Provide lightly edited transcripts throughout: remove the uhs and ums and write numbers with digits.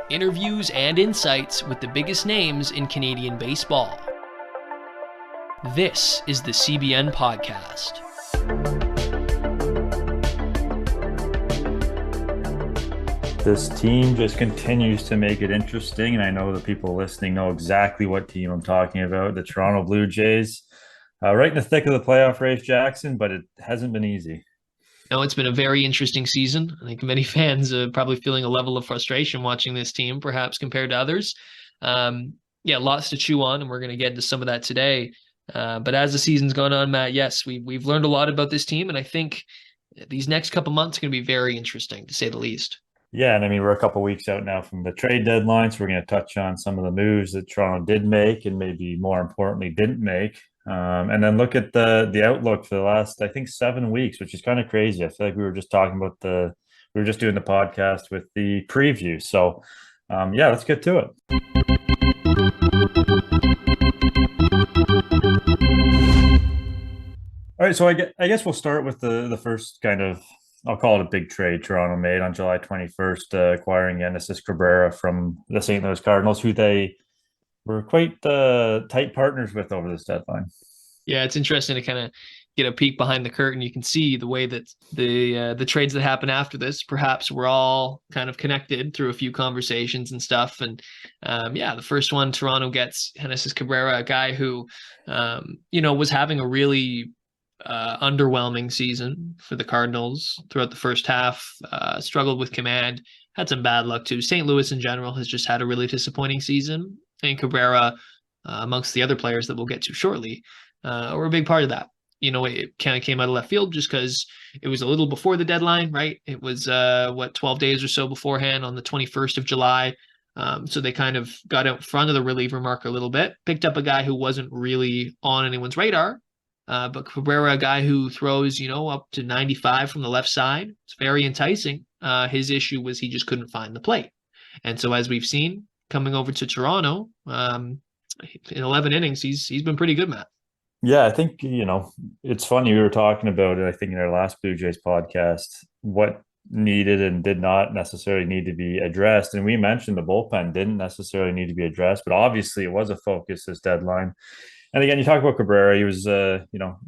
Interviews and insights with the biggest names in Canadian baseball. This is the CBN podcast. This team just continues to make it interesting, and I know the people listening know exactly what team I'm talking about, the Toronto Blue Jays. Right in the thick of the playoff race, Jackson, but it hasn't been easy. No, it's been a very interesting season. I think many fans are probably feeling a level of frustration watching this team, perhaps compared to others. Lots to chew on, and we're going to get into some of that today. But as the season's gone on, Matt, yes, we've learned a lot about this team, and I think these next couple months are going to be very interesting, to say the least. Yeah, and I mean, we're a couple weeks out now from the trade deadline, so we're going to touch on some of the moves that Toronto did make and maybe more importantly didn't make. And then look at the outlook for the last, I think, 7 weeks, which is kind of crazy. I feel like we were just talking about we were just doing the podcast with the preview. So, let's get to it. All right, so I guess we'll start with the first kind of, I'll call it a big trade Toronto made on July 21st, acquiring Genesis Cabrera from the St. Louis Cardinals, who they were quite tight partners with over this deadline. Yeah, it's interesting to kind of get a peek behind the curtain. You can see the way that the trades that happen after this perhaps were all kind of connected through a few conversations and stuff. And the first one, Toronto gets Genesis Cabrera, a guy who was having a really underwhelming season for the Cardinals throughout the first half, struggled with command, had some bad luck too. St. Louis in general has just had a really disappointing season, and Cabrera, amongst the other players that we'll get to shortly, were a big part of that. It kind of came out of left field just because it was a little before the deadline, right? It was 12 days or so beforehand on the 21st of July. So they kind of got out in front of the reliever market a little bit, picked up a guy who wasn't really on anyone's radar. But Cabrera, a guy who throws, up to 95 from the left side, it's very enticing. His issue was he just couldn't find the plate. And so as we've seen coming over to Toronto, in 11 innings, he's been pretty good, Matt. Yeah, I think, it's funny. We were talking about it, I think, in our last Blue Jays podcast, what needed and did not necessarily need to be addressed. And we mentioned the bullpen didn't necessarily need to be addressed, but obviously it was a focus this deadline. And again, you talk about Cabrera. He was, there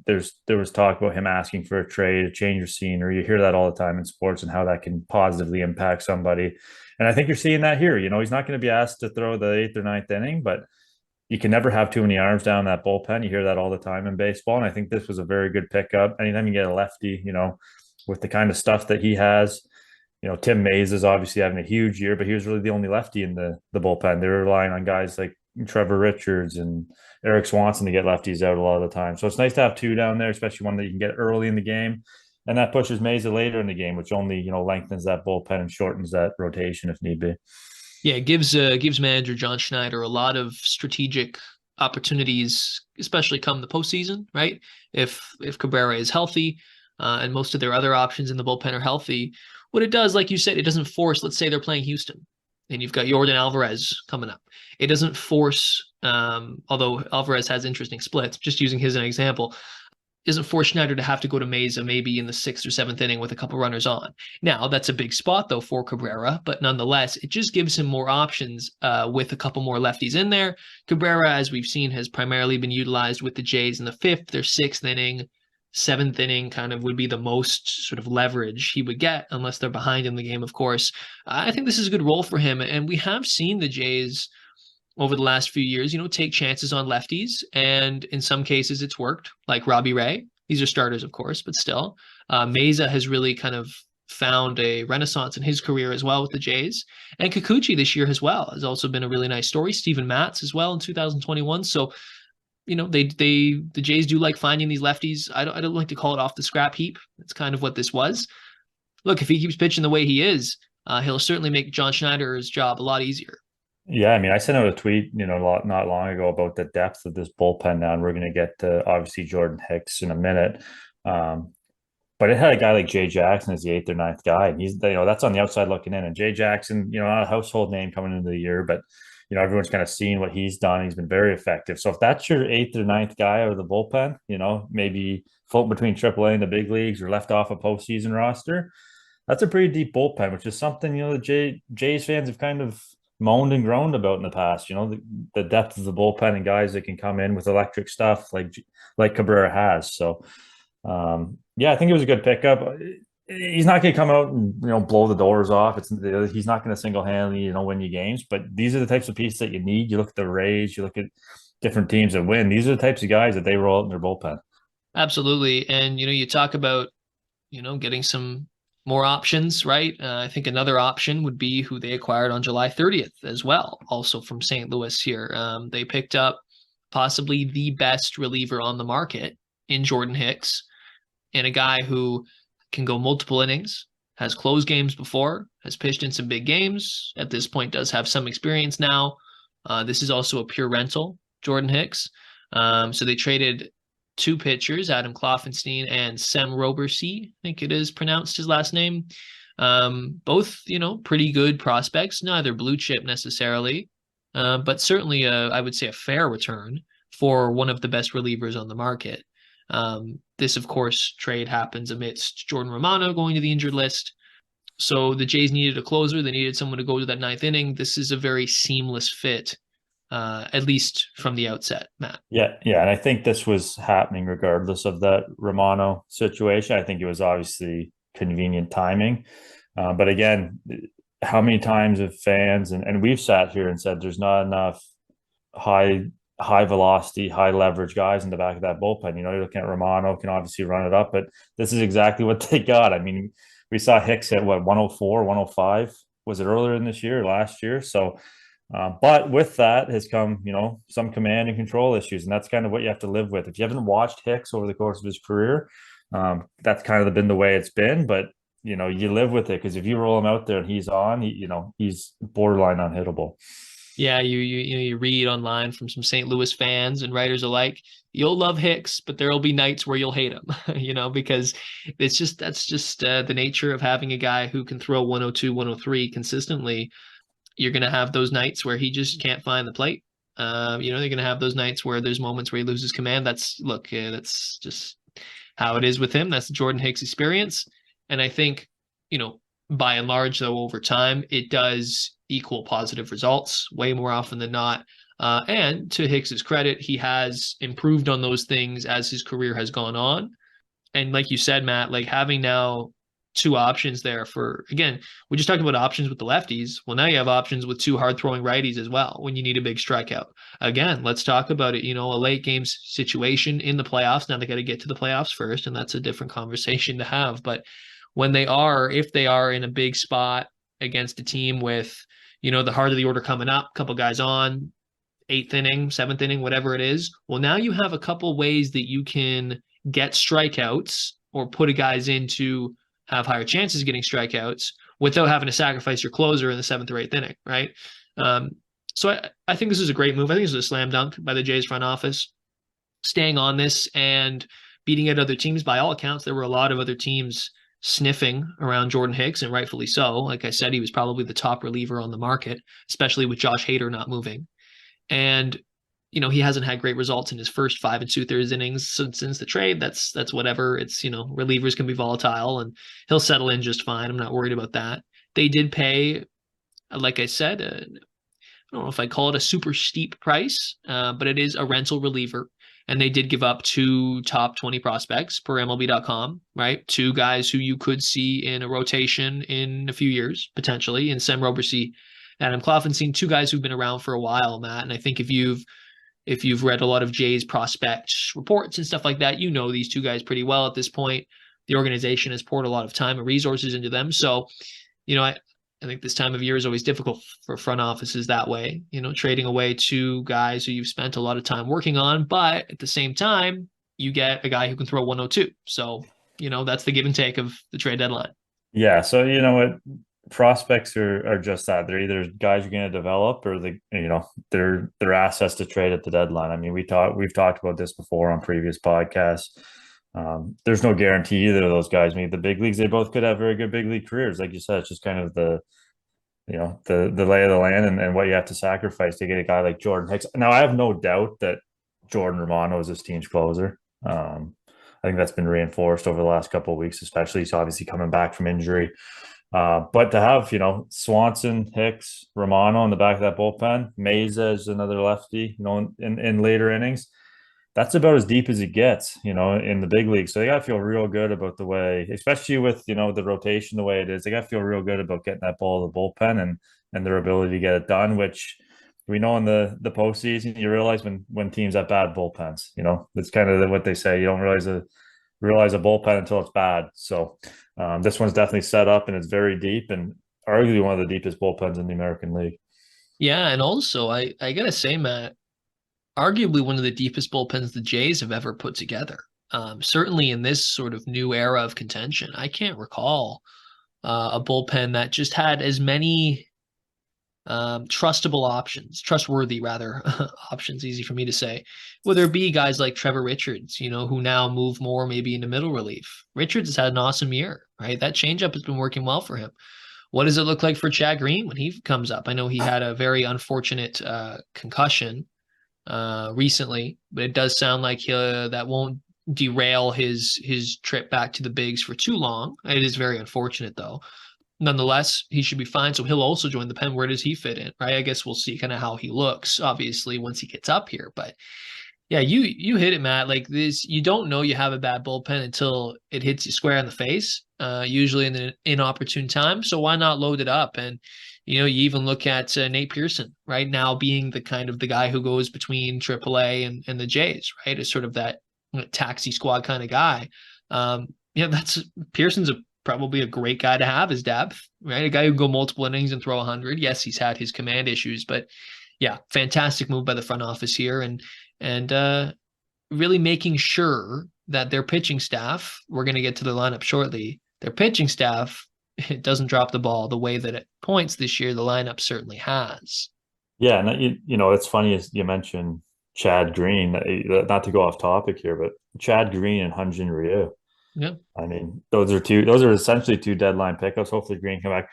was talk about him asking for a trade, a change of scenery. You hear that all the time in sports and how that can positively impact somebody. And I think you're seeing that here. He's not going to be asked to throw the eighth or ninth inning, but you can never have too many arms down that bullpen. You hear that all the time in baseball. And I think this was a very good pickup. Anytime you get a lefty, with the kind of stuff that he has, Tim Mays is obviously having a huge year, but he was really the only lefty in the bullpen. They were relying on guys like Trevor Richards and Eric Swanson to get lefties out a lot of the time. So it's nice to have two down there, especially one that you can get early in the game. And that pushes Mesa later in the game, which only, lengthens that bullpen and shortens that rotation if need be. Yeah, it gives manager John Schneider a lot of strategic opportunities, especially come the postseason, right? If Cabrera is healthy and most of their other options in the bullpen are healthy, what it does, like you said, it doesn't force, let's say they're playing Houston, and you've got Yordan Alvarez coming up. It doesn't force, although Alvarez has interesting splits, just using his as an example, doesn't force Schneider to have to go to Mesa maybe in the 6th or 7th inning with a couple runners on. Now, that's a big spot, though, for Cabrera, but nonetheless, it just gives him more options with a couple more lefties in there. Cabrera, as we've seen, has primarily been utilized with the Jays in the 5th or 6th inning. 7th inning kind of would be the most sort of leverage he would get, unless they're behind in the game, of course. I think this is a good role for him, and we have seen the Jays over the last few years, take chances on lefties, and in some cases it's worked, like Robbie Ray. These are starters, of course, but still. Mesa has really kind of found a renaissance in his career as well with the Jays. And Kikuchi this year as well has also been a really nice story. Steven Matz as well in 2021. So, the Jays do like finding these lefties. I don't like to call it off the scrap heap. That's kind of what this was. Look, if he keeps pitching the way he is, he'll certainly make John Schneider's job a lot easier. Yeah, I mean, I sent out a tweet, not long ago about the depth of this bullpen now, and we're going to get to obviously Jordan Hicks in a minute. But it had a guy like Jay Jackson as the 8th or 9th guy, and he's, that's on the outside looking in. And Jay Jackson, not a household name coming into the year, but everyone's kind of seen what he's done. He's been very effective. So if that's your 8th or 9th guy out of the bullpen, maybe floating between AAA and the big leagues or left off a postseason roster, that's a pretty deep bullpen, which is something, the Jays fans have kind of moaned and groaned about in the past. The depth of the bullpen and guys that can come in with electric stuff like Cabrera has. So yeah, I think it was a good pickup. He's not going to come out and blow the doors off. He's not going to single handedly win you games. But these are the types of pieces that you need. You look at the Rays, you look at different teams that win. These are the types of guys that they roll out in their bullpen. Absolutely. And you talk about getting some more options, right? I think another option would be who they acquired on July 30th as well, also from St. Louis here. They picked up possibly the best reliever on the market in Jordan Hicks, and a guy who can go multiple innings, has closed games before, has pitched in some big games. At this point, does have some experience now. This is also a pure rental, Jordan Hicks. So they traded two pitchers, Adam Kloffenstein and Sem Robercy, I think it is pronounced his last name. Both, pretty good prospects, neither blue chip necessarily, but certainly, I would say, a fair return for one of the best relievers on the market. This, of course, trade happens amidst Jordan Romano going to the injured list. So the Jays needed a closer. They needed someone to go to that ninth inning. This is a very seamless fit, at least from the outset, Matt. Yeah, yeah, and I think this was happening regardless of that Romano situation. I think it was obviously convenient timing. But again, how many times have fans and we've sat here and said there's not enough high velocity, high leverage guys in the back of that bullpen. You're looking at Romano, can obviously run it up, but this is exactly what they got. I mean, we saw Hicks at what, 104, 105? Was it earlier in this year or last year? So, but with that has come, some command and control issues, and that's kind of what you have to live with. If you haven't watched Hicks over the course of his career, that's kind of been the way it's been. But you live with it because if you roll him out there and he's on, he's borderline unhittable. Yeah, you read online from some St. Louis fans and writers alike. You'll love Hicks, but there'll be nights where you'll hate him, because that's just the nature of having a guy who can throw 102, 103 consistently. You're going to have those nights where he just can't find the plate. They're going to have those nights where there's moments where he loses command. That's just how it is with him. That's the Jordan Hicks experience. And I think, by and large, though, over time, it does equal positive results way more often than not. And to Hicks's credit, he has improved on those things as his career has gone on. And like you said, Matt, like having now two options there again, we just talked about options with the lefties. Well, now you have options with two hard throwing righties as well when you need a big strikeout. Again, let's talk about it. A late games situation in the playoffs. Now they got to get to the playoffs first, and that's a different conversation to have. But if they are in a big spot against a team with, the heart of the order coming up, a couple guys on, 8th inning, 7th inning, whatever it is. Well, now you have a couple ways that you can get strikeouts or put a guys in to have higher chances of getting strikeouts without having to sacrifice your closer in the 7th or 8th inning, right? So I think this is a great move. I think this is a slam dunk by the Jays front office, staying on this and beating out other teams. By all accounts, there were a lot of other teams sniffing around Jordan Hicks, and rightfully so. Like I said, he was probably the top reliever on the market, especially with Josh Hader not moving. And he hasn't had great results in his first 5 2/3 innings since the trade. That's whatever. It's relievers can be volatile, and he'll settle in just fine. I'm not worried about that. They did pay, like I said, I don't know if I call it a super steep price, but it is a rental reliever. And they did give up 2 top 20 prospects per MLB.com, right? 2 guys who you could see in a rotation in a few years, potentially, in Sem Robercy, Adam Kloffenstein, 2 guys who've been around for a while, Matt. And I think if you've read a lot of Jays prospect reports and stuff like that, these 2 guys pretty well at this point. The organization has poured a lot of time and resources into them. So, I think this time of year is always difficult for front offices that way, trading away 2 guys who you've spent a lot of time working on, but at the same time, you get a guy who can throw 102. So, that's the give and take of the trade deadline. Yeah, so what prospects are just that. They're either guys you're going to develop or they're assets to trade at the deadline. I mean, we've talked about this before on previous podcasts. There's no guarantee either of those guys made the big leagues. They both could have very good big league careers. Like you said, it's just kind of the lay of the land and what you have to sacrifice to get a guy like Jordan Hicks. Now, I have no doubt that Jordan Romano is this team's closer. I think that's been reinforced over the last couple of weeks, especially. He's obviously coming back from injury. But to have, Swanson, Hicks, Romano in the back of that bullpen, Meza is another lefty, in later innings, that's about as deep as it gets, in the big league. So they got to feel real good about the way, especially with, the rotation the way it is. They got to feel real good about getting that ball to the bullpen and their ability to get it done, which we know in the postseason, you realize when teams have bad bullpens, it's kind of what they say. You don't realize a bullpen until it's bad. So this one's definitely set up and it's very deep and arguably one of the deepest bullpens in the American League. Yeah, and also I gotta say, Matt, arguably one of the deepest bullpens the Jays have ever put together. Certainly in this sort of new era of contention, I can't recall a bullpen that just had as many trustworthy rather options, easy for me to say, whether it be guys like Trevor Richards, who now move more maybe into middle relief. Richards has had an awesome year, right? That changeup has been working well for him. What does it look like for Chad Green when he comes up? I know he had a very unfortunate concussion recently, but it does sound like that won't derail his trip back to the bigs for too long. It is very unfortunate though. Nonetheless, he should be fine. So he'll also join the pen. Where does he fit in? Right. I guess we'll see kind of how he looks, obviously, once he gets up here. But yeah, you hit it, Matt. Like this, you don't know you have a bad bullpen until it hits you square in the face, usually in an inopportune time. So why not load it up? And you even look at Nate Pearson right now being the kind of the guy who goes between AAA and the Jays, right? Is sort of that taxi squad kind of guy. That's Pearson's probably a great guy to have as depth, right? A guy who can go multiple innings and throw 100. Yes, he's had his command issues, but yeah, fantastic move by the front office here, and really making sure that their pitching staff, we're going to get to the lineup shortly, their pitching staff, it doesn't drop the ball the way that at points this year the lineup certainly has. Yeah, and it's funny as you mentioned Chad Green, not to go off topic here, but Chad Green and Hyun-Jin Ryu. Yeah. I mean, those are essentially two deadline pickups. Hopefully Green come back.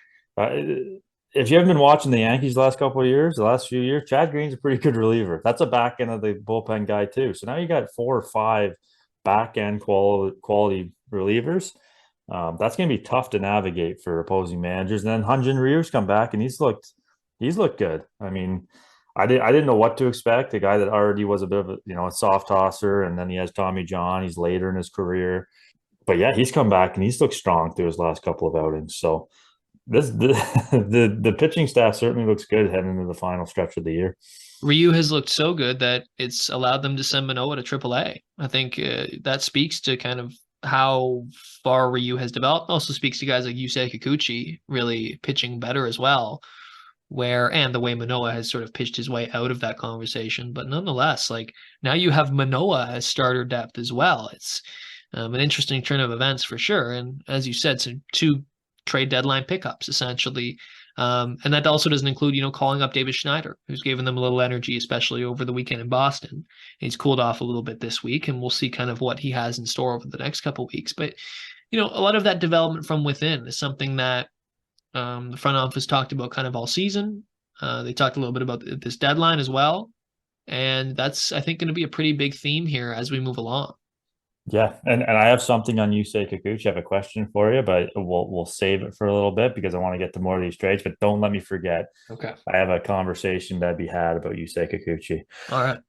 If you haven't been watching the Yankees the last couple of years, the last few years, Chad Green's a pretty good reliever. That's a back end of the bullpen guy too. So now you got 4 or 5 back end quality relievers. That's going to be tough to navigate for opposing managers. And then Hyun-Jin Ryu's come back and he's looked good. I mean, I didn't know what to expect. A guy that already was a bit of a soft tosser, and then he has Tommy John. He's later in his career, but yeah, he's come back and he's looked strong through his last couple of outings. So the pitching staff certainly looks good heading into the final stretch of the year. Ryu has looked so good that it's allowed them to send Manoah to AAA. I think that speaks to kind of how far Ryu has developed. Also speaks to guys like Yusei Kikuchi really pitching better as well, and the way Manoah has sort of pitched his way out of that conversation. But nonetheless, like now you have Manoah as starter depth as well. It's an interesting turn of events for sure. And as you said, so 2 trade deadline pickups essentially. And that also doesn't include, calling up David Schneider, who's given them a little energy, especially over the weekend in Boston. He's cooled off a little bit this week, and we'll see kind of what he has in store over the next couple of weeks. But, a lot of that development from within is something that the front office talked about kind of all season. They talked a little bit about this deadline as well. And that's, I think, going to be a pretty big theme here as we move along. Yeah, and I have something on Yusei Kikuchi. I have a question for you, but we'll save it for a little bit because I want to get to more of these trades. But don't let me forget. Okay. I have a conversation that be had about Yusei Kikuchi. All right.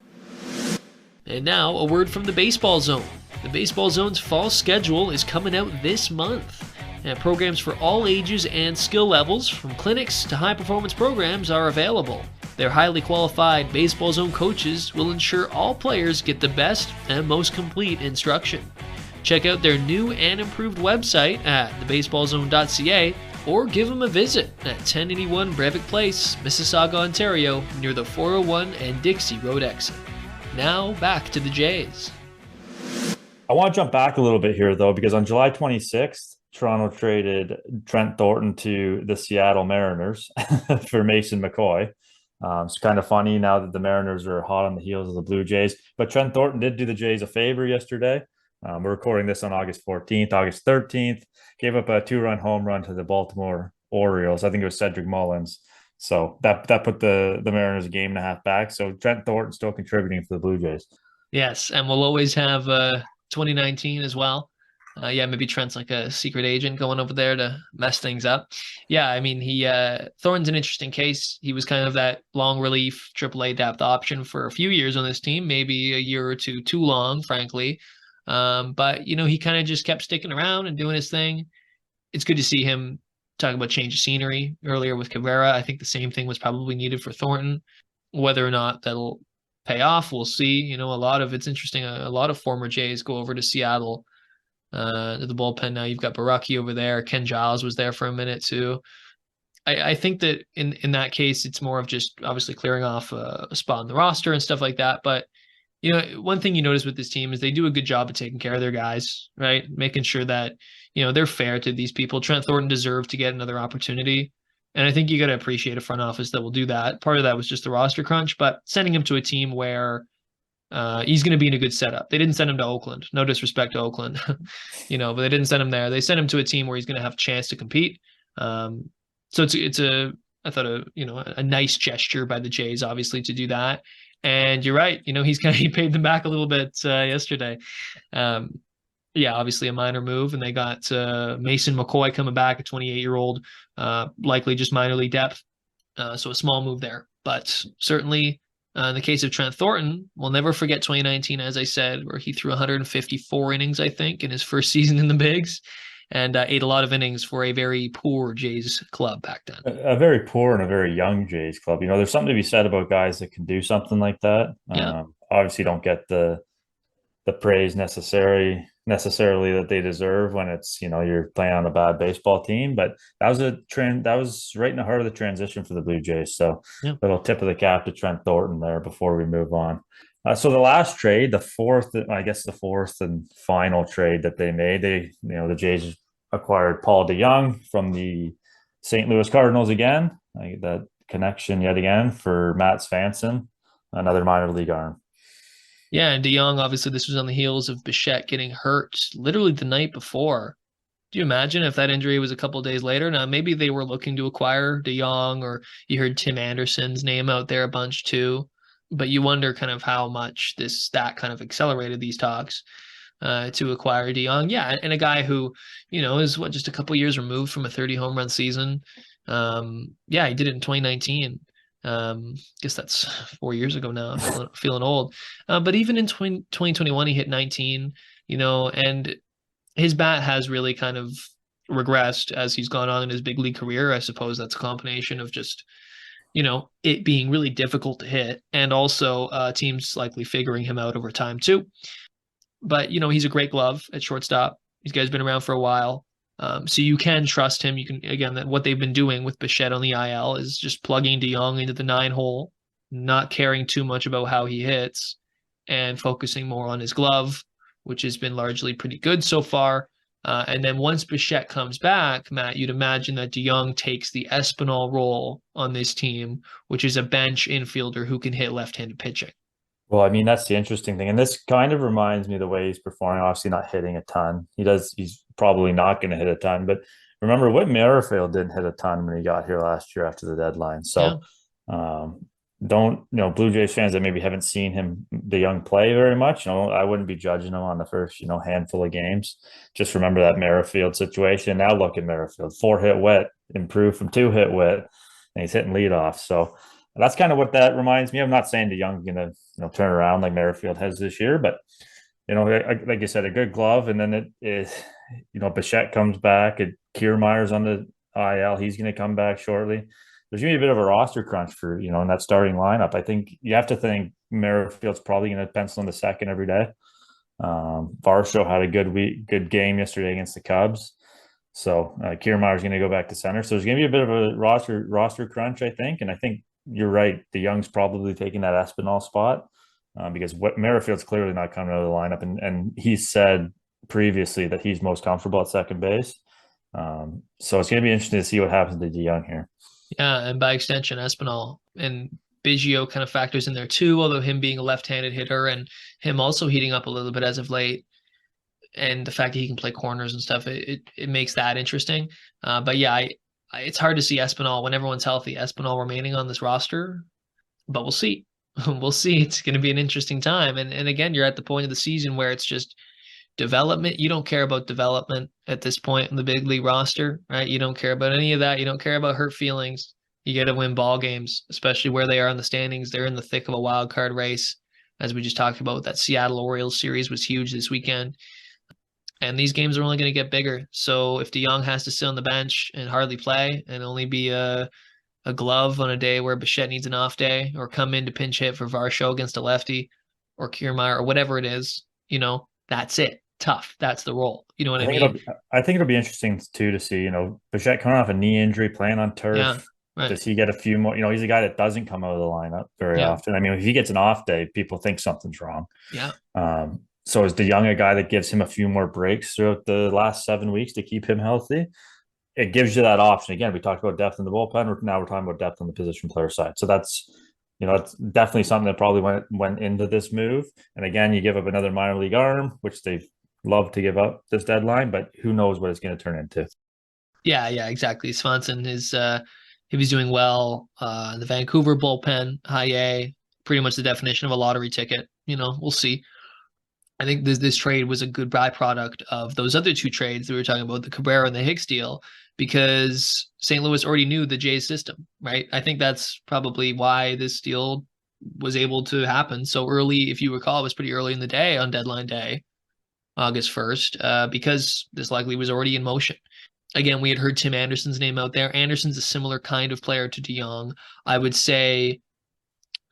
And now a word from the Baseball Zone. The Baseball Zone's fall schedule is coming out this month. And programs for all ages and skill levels, from clinics to high-performance programs, are available. Their highly qualified Baseball Zone coaches will ensure all players get the best and most complete instruction. Check out their new and improved website at thebaseballzone.ca or give them a visit at 1081 Breivik Place, Mississauga, Ontario, near the 401 and Dixie Road exit. Now back to the Jays. I want to jump back a little bit here, though, because on July 26th, Toronto traded Trent Thornton to the Seattle Mariners for Mason McCoy. It's kind of funny now that the Mariners are hot on the heels of the Blue Jays. But Trent Thornton did do the Jays a favor yesterday. We're recording this on August 14th. August 13th, gave up a 2-run home run to the Baltimore Orioles. I think it was Cedric Mullins. So that put the Mariners a game and a half back. So Trent Thornton still contributing for the Blue Jays. Yes, and we'll always have 2019 as well. Yeah, maybe Trent's like a secret agent going over there to mess things up. Yeah, I mean, Thornton's an interesting case. He was kind of that long relief AAA depth option for a few years on this team, maybe a year or two too long, frankly. But he kind of just kept sticking around and doing his thing. It's good to see him talk about change of scenery earlier with Cabrera. I think the same thing was probably needed for Thornton. Whether or not that'll pay off, we'll see. It's interesting. A lot of former Jays go over to Seattle, to the bullpen now. You've got Baraki over there. Ken Giles was there for a minute too. I think that in that case, it's more of just obviously clearing off a spot on the roster and stuff like that. But one thing you notice with this team is they do a good job of taking care of their guys, right? Making sure that, they're fair to these people. Trent Thornton deserved to get another opportunity. And I think you got to appreciate a front office that will do that. Part of that was just the roster crunch, but sending him to a team where he's going to be in a good setup. They didn't send him to Oakland. No disrespect to Oakland, but they didn't send him there. They sent him to a team where he's going to have a chance to compete. So I thought a nice gesture by the Jays, obviously, to do that. And you're right. He paid them back a little bit yesterday. Yeah, obviously a minor move, and they got Mason McCoy coming back, a 28-year-old, likely just minor league depth. So a small move there, but certainly in the case of Trent Thornton, we'll never forget 2019, as I said, where he threw 154 innings, I think, in his first season in the bigs, and ate a lot of innings for a very poor Jays club back then. A very poor and a very young Jays club. There's something to be said about guys that can do something like that. Yeah. Obviously, don't get the praise necessarily that they deserve when it's you're playing on a bad baseball team. But that was a trend that was right in the heart of the transition for the Blue Jays. So little tip of the cap to Trent Thornton there before we move on. So the last trade, the fourth and final trade that they made, the Jays acquired Paul DeJong from the St. Louis Cardinals again. That connection yet again for Matt Svanson, another minor league arm. Yeah, and DeJong, obviously, this was on the heels of Bichette getting hurt literally the night before. Do you imagine if that injury was a couple days later? Now, maybe they were looking to acquire DeJong, or you heard Tim Anderson's name out there a bunch too. But you wonder kind of how much that kind of accelerated these talks to acquire DeJong. Yeah, and a guy who, is just a couple years removed from a 30 home run season. Yeah, he did it in 2019. Guess that's 4 years ago now. I'm feeling old. But even in 2021, he hit 19, and his bat has really kind of regressed as he's gone on in his big league career. I suppose that's a combination of just, it being really difficult to hit, and also teams likely figuring him out over time too. But, he's a great glove at shortstop. These guys been around for a while. So you can trust him. You can, again, what they've been doing with Bichette on the IL is just plugging DeJong into the 9-hole, not caring too much about how he hits, and focusing more on his glove, which has been largely pretty good so far. And then once Bichette comes back, Matt, you'd imagine that DeJong takes the Espinal role on this team, which is a bench infielder who can hit left-handed pitching. Well, I mean, that's the interesting thing. And this kind of reminds me of the way he's performing, obviously not hitting a ton. He's probably not going to hit a ton. But remember, Whit Merrifield didn't hit a ton when he got here last year after the deadline. So Blue Jays fans that maybe haven't seen DeJong play very much, I wouldn't be judging him on the first, handful of games. Just remember that Merrifield situation. Now look at Merrifield, 4-hit Whit, improved from 2-hit Whit, and he's hitting leadoff. So that's kind of what that reminds me. I'm not saying DeJong's going to turn around like Merrifield has this year, but like you said, a good glove, and then it is Bichette comes back, and Kiermaier's on the IL. He's going to come back shortly. There's going to be a bit of a roster crunch for in that starting lineup. I think you have to think Merrifield's probably going to pencil in the second every day. Varsho had a good game yesterday against the Cubs. So Kiermaier's going to go back to center. So there's going to be a bit of a roster crunch, I think, and I think you're right. DeJong's probably taking that Espinal spot because Merrifield's clearly not coming out of the lineup, and he said previously that he's most comfortable at second base. So it's going to be interesting to see what happens to DeJong here. Yeah, and by extension, Espinal and Biggio kind of factors in there too, although him being a left-handed hitter and him also heating up a little bit as of late, and the fact that he can play corners and stuff, it makes that interesting. But yeah, it's hard to see Espinal when everyone's healthy, Espinal remaining on this roster, but we'll see. We'll see. It's going to be an interesting time. And again, you're at the point of the season where it's just, development. You don't care about development at this point in the big league roster, right? You don't care about any of that. You don't care about hurt feelings. You got to win ball games, especially where they are in the standings. They're in the thick of a wild card race, as we just talked about. That Seattle Orioles series was huge this weekend, and these games are only going to get bigger. So if DeJong has to sit on the bench and hardly play and only be a glove on a day where Bichette needs an off day, or come in to pinch hit for Varsho against a lefty, or Kiermaier, or whatever it is, that's it. Tough. That's the role. You know what I mean? I think it'll be interesting too to see, Bichette coming off a knee injury, playing on Yeah. turf. Right. Does he get a few more? He's a guy that doesn't come out of the lineup very often. I mean, if he gets an off day, people think something's wrong. Yeah. So is DeJong a guy that gives him a few more breaks throughout the last 7 weeks to keep him healthy? It gives you that option. Again, we talked about depth in the bullpen. Now we're talking about depth on the position player side. So that's definitely something that probably went into this move. And again, you give up another minor league arm, which they've loved to give up this deadline, but who knows what it's going to turn into. Yeah, exactly. Swanson is he was doing well. The Vancouver bullpen, high A, pretty much the definition of a lottery ticket. We'll see. I think this trade was a good byproduct of those other two trades that we were talking about, the Cabrera and the Hicks deal, because St. Louis already knew the Jays system, right? I think that's probably why this deal was able to happen so early. If you recall, it was pretty early in the day on deadline day, August 1st, because this likely was already in motion. Again, we had heard Tim Anderson's name out there. Anderson's a similar kind of player to DeJong. I would say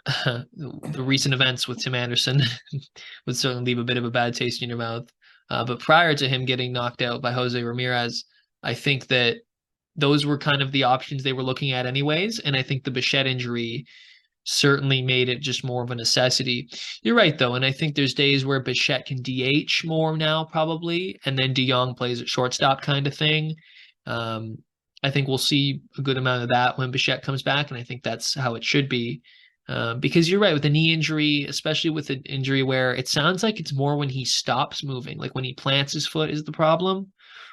the recent events with Tim Anderson would certainly leave a bit of a bad taste in your mouth. But prior to him getting knocked out by Jose Ramirez, I think that those were kind of the options they were looking at anyways. And I think the Bichette injury certainly made it just more of a necessity. You're right, though. And I think there's days where Bichette can DH more now, probably. And then DeJong plays at shortstop kind of thing. I think we'll see a good amount of that when Bichette comes back. And I think that's how it should be. Because you're right, with a knee injury, especially with an injury where it sounds like it's more when he stops moving, like when he plants his foot is the problem,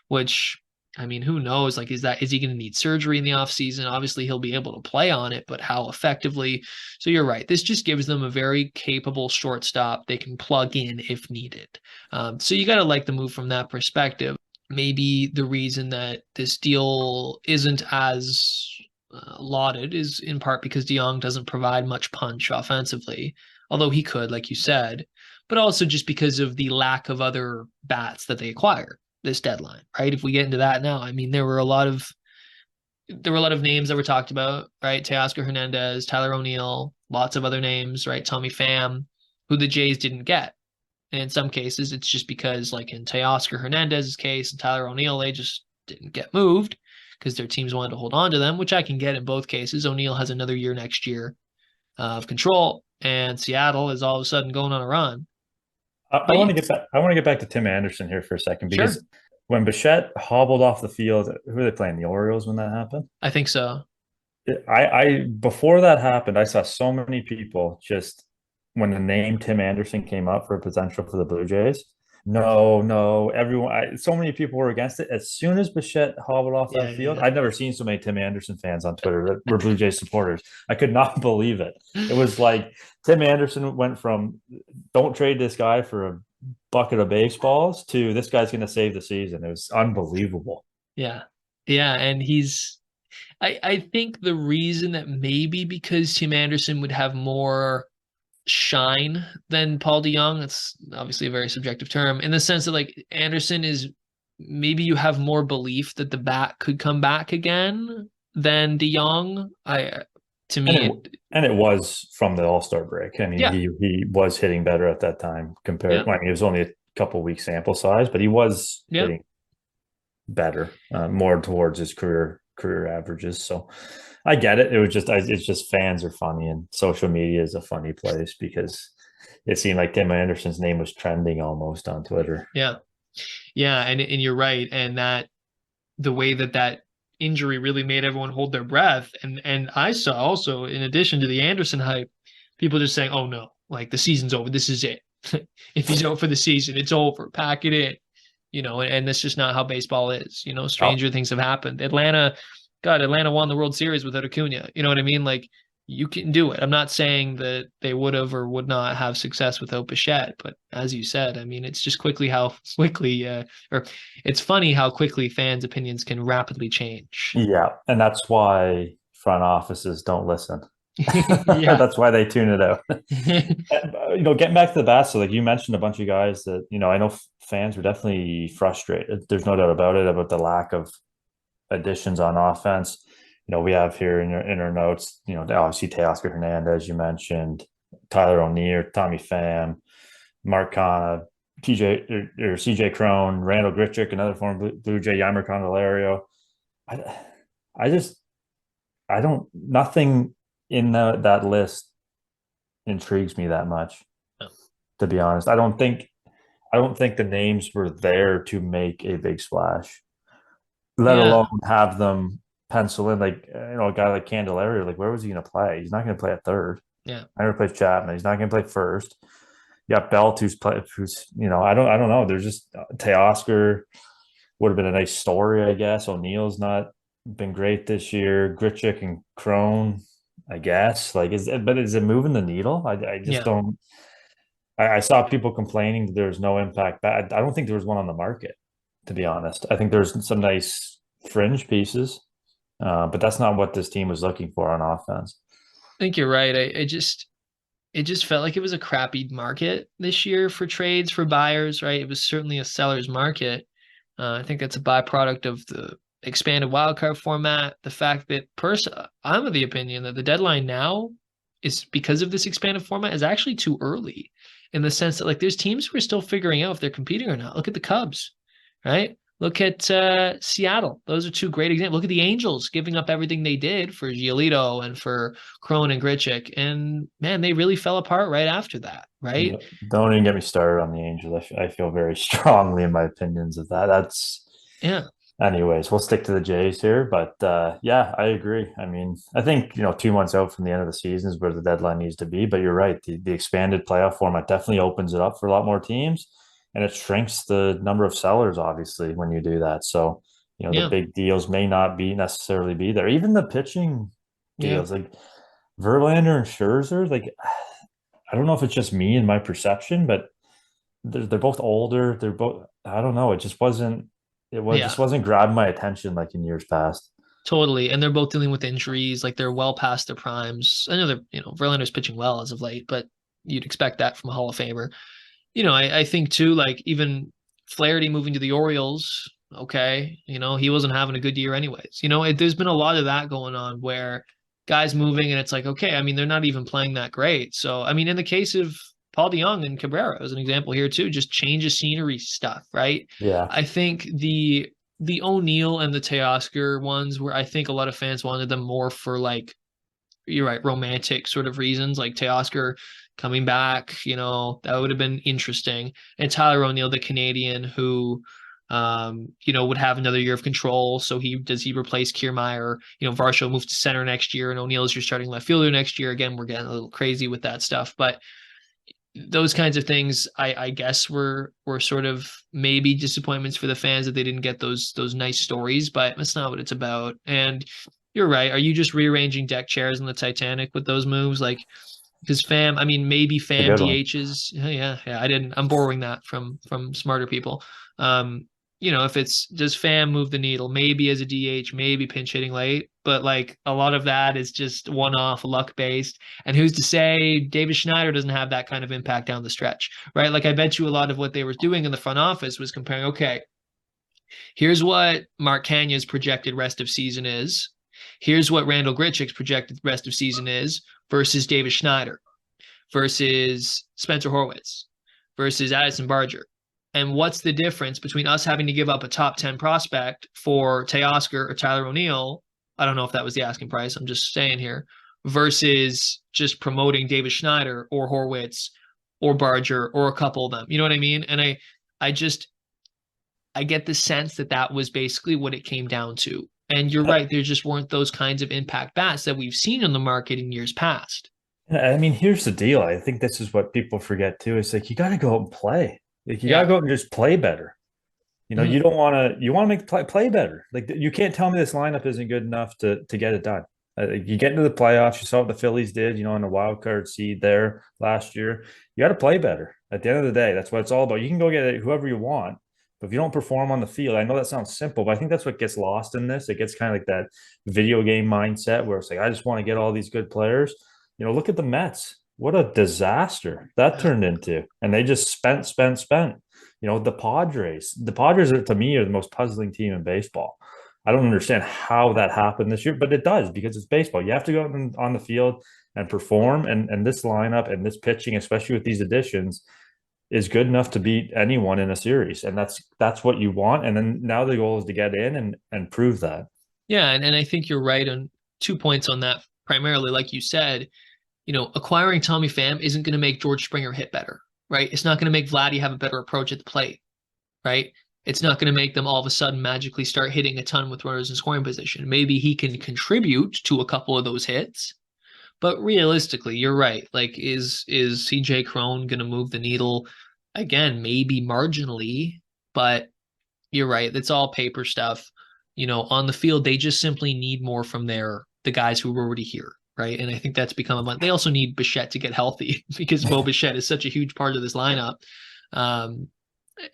which, I mean, who knows? Like, is he going to need surgery in the offseason? Obviously, he'll be able to play on it, but how effectively? So you're right. This just gives them a very capable shortstop they can plug in if needed. So you got to like the move from that perspective. Maybe the reason that this deal isn't as lauded is in part because DeJong doesn't provide much punch offensively, although he could, like you said, but also just because of the lack of other bats that they acquired this deadline, right? If we get into that now, I mean, there were a lot of names that were talked about, right? Teoscar Hernandez, Tyler O'Neill, lots of other names, right? Tommy Pham, who the Jays didn't get. And in some cases, it's just because, like in Teoscar Hernandez's case and Tyler O'Neill, they just didn't get moved because their teams wanted to hold on to them, which I can get in both cases. O'Neill has another year next year of control, and Seattle is all of a sudden going on a run. I want to get back. I want to get back to Tim Anderson here for a second, because when Bichette hobbled off the field, who were they playing? The Orioles when that happened? I think so. I before that happened, I saw so many people just when the name Tim Anderson came up for potential for the Blue Jays. No, everyone. So many people were against it. As soon as Bichette hobbled off that field, I'd never seen so many Tim Anderson fans on Twitter that were Blue Jays supporters. I could not believe it. It was like Tim Anderson went from "don't trade this guy for a bucket of baseballs" to "this guy's going to save the season." It was unbelievable. Yeah, and I think the reason that maybe because Tim Anderson would have more shine than Paul DeJong. It's obviously a very subjective term in the sense that, like, Anderson is, maybe you have more belief that the bat could come back again than DeJong. It was from the All-Star break. I mean, he was hitting better at that time compared. I mean, it was only a couple weeks sample size, but he was hitting better, more towards his career averages. So I get it. It's just fans are funny, and social media is a funny place because it seemed like Tim Anderson's name was trending almost on Twitter. Yeah. And you're right. And that the way that injury really made everyone hold their breath. And I saw also, in addition to the Anderson hype, people just saying, "Oh no, like the season's over. This is it. If he's out for the season, it's over. Pack it in." And that's just not how baseball is. Stranger things have happened. Atlanta won the World Series without Acuna. You know what I mean? Like, you can do it. I'm not saying that they would have or would not have success without Bichette, but as you said, I mean, it's just quickly how quickly, or it's funny how quickly fans' opinions can rapidly change. Yeah, and that's why front offices don't listen. Yeah. That's why they tune it out. Getting back to the bats, so like you mentioned a bunch of guys that, I know fans were definitely frustrated. There's no doubt about it, about the lack of additions on offense. We have here in our notes, obviously Teoscar Hernandez, you mentioned, Tyler O'Neill, Tommy Pham, Mark Canha, TJ or CJ Crone, Randall Grichuk, another former Blue Jay, Yeimer Candelario. I, I just, I don't, nothing in that list intrigues me that much, to be honest. I don't think the names were there to make a big splash, let Yeah. alone have them pencil in, like, a guy like Candelario. Like, where was he going to play? He's not going to play at third. Yeah. I never plays Chapman. He's not going to play first. You got Belt, who's I don't know. There's just Teoscar would have been a nice story, I guess. O'Neill's not been great this year. Grichuk and Crone, I guess. Like, is it moving the needle? I just Yeah. don't. I saw people complaining that there's no impact. But I don't think there was one on the market, to be honest. I think there's some nice fringe pieces, but that's not what this team was looking for on offense. I think you're right. It just felt like it was a crappy market this year for trades for buyers, right? It was certainly a seller's market. I think that's a byproduct of the expanded wildcard format. The fact that I'm of the opinion that the deadline now is because of this expanded format is actually too early in the sense that like there's teams who are still figuring out if they're competing or not. Look at the Cubs, right? Look at Seattle. Those are two great examples. Look at the Angels giving up everything they did for Giolito and for Crone and Grichuk. And man, they really fell apart right after that, right? Don't even get me started on the Angels. I feel very strongly in my opinions of that. Yeah. Anyways, we'll stick to the Jays here. But yeah, I agree. I mean, I think, 2 months out from the end of the season is where the deadline needs to be. But you're right. The expanded playoff format definitely opens it up for a lot more teams, and it shrinks the number of sellers, obviously, when you do that. So, the Yeah. big deals may not be necessarily be there. Even the pitching Yeah. deals, like Verlander and Scherzer, like, I don't know if it's just me and my perception, but they're both older. They're both, I don't know. Just Yeah. wasn't grabbing my attention like in years past. Totally. And they're both dealing with injuries. Like they're well past their primes. I know Verlander's pitching well as of late, but you'd expect that from a Hall of Famer. I think too, like even Flaherty moving to the Orioles, okay, he wasn't having a good year anyways. There's been a lot of that going on where guys moving and it's like, okay, I mean, they're not even playing that great. So, I mean, in the case of Paul DeYoung and Cabrera as an example here too, just change of scenery stuff, right? Yeah. I think the O'Neill and the Teoscar ones where I think a lot of fans wanted them more for like you're right, romantic sort of reasons, like Teoscar coming back, that would have been interesting. And Tyler O'Neill, the Canadian, who would have another year of control. So he replace Kiermaier? Varsho moves to center next year, and O'Neill is your starting left fielder next year. Again, we're getting a little crazy with that stuff, but those kinds of things, I guess, were sort of maybe disappointments for the fans that they didn't get those nice stories, but that's not what it's about. And you're right. Are you just rearranging deck chairs in the Titanic with those moves? Like, because Pham, I mean, maybe It's a Pham good one. DHs. Yeah. I didn't. I'm borrowing that from smarter people. If it's does Pham move the needle? Maybe as a DH, maybe pinch hitting late, but like a lot of that is just one-off luck based. And who's to say David Schneider doesn't have that kind of impact down the stretch, right? Like I bet you a lot of what they were doing in the front office was comparing, okay, here's what Mark Canha's projected rest of season is. Here's what Randall Grichuk's projected rest of season is versus David Schneider versus Spencer Horwitz versus Addison Barger. And what's the difference between us having to give up a top 10 prospect for Teoscar or Tyler O'Neill? I don't know if that was the asking price. I'm just saying here versus just promoting David Schneider or Horwitz or Barger or a couple of them. You know what I mean? And I just I get the sense that that was basically what it came down to. And you're right, there just weren't those kinds of impact bats that we've seen in the market in years past. I mean, here's the deal. I think this is what people forget too. It's like you got to go out and play. Like you got to Yeah. go out and just play better. Mm-hmm. You don't want to. You want to make play better. Like you can't tell me this lineup isn't good enough to get it done. You get into the playoffs. You saw what the Phillies did, in the wild card seed there last year. You got to play better. At the end of the day, that's what it's all about. You can go get whoever you want, but if you don't perform on the field, I know that sounds simple, but I think that's what gets lost in this. It gets kind of like that video game mindset where it's like, I just want to get all these good players. Look at the Mets. What a disaster that turned into. And they just spent, spent, spent. The Padres. The Padres are, to me, are the most puzzling team in baseball. I don't understand how that happened this year, but it does because it's baseball. You have to go out on the field and perform. And this lineup and this pitching, especially with these additions, is good enough to beat anyone in a series. And that's what you want. And then now the goal is to get in and prove that. Yeah, and I think you're right on 2 points on that. Primarily, like you said, acquiring Tommy Pham isn't going to make George Springer hit better, right? It's not going to make Vladdy have a better approach at the plate, right? It's not going to make them all of a sudden magically start hitting a ton with runners in scoring position. Maybe he can contribute to a couple of those hits, but realistically, you're right. Like, is CJ Cron going to move the needle again? Maybe marginally, but you're right. It's all paper stuff. On the field, they just simply need more from the guys who were already here, right? And I think that's become a. They also need Bichette to get healthy because Bo Bichette is such a huge part of this lineup.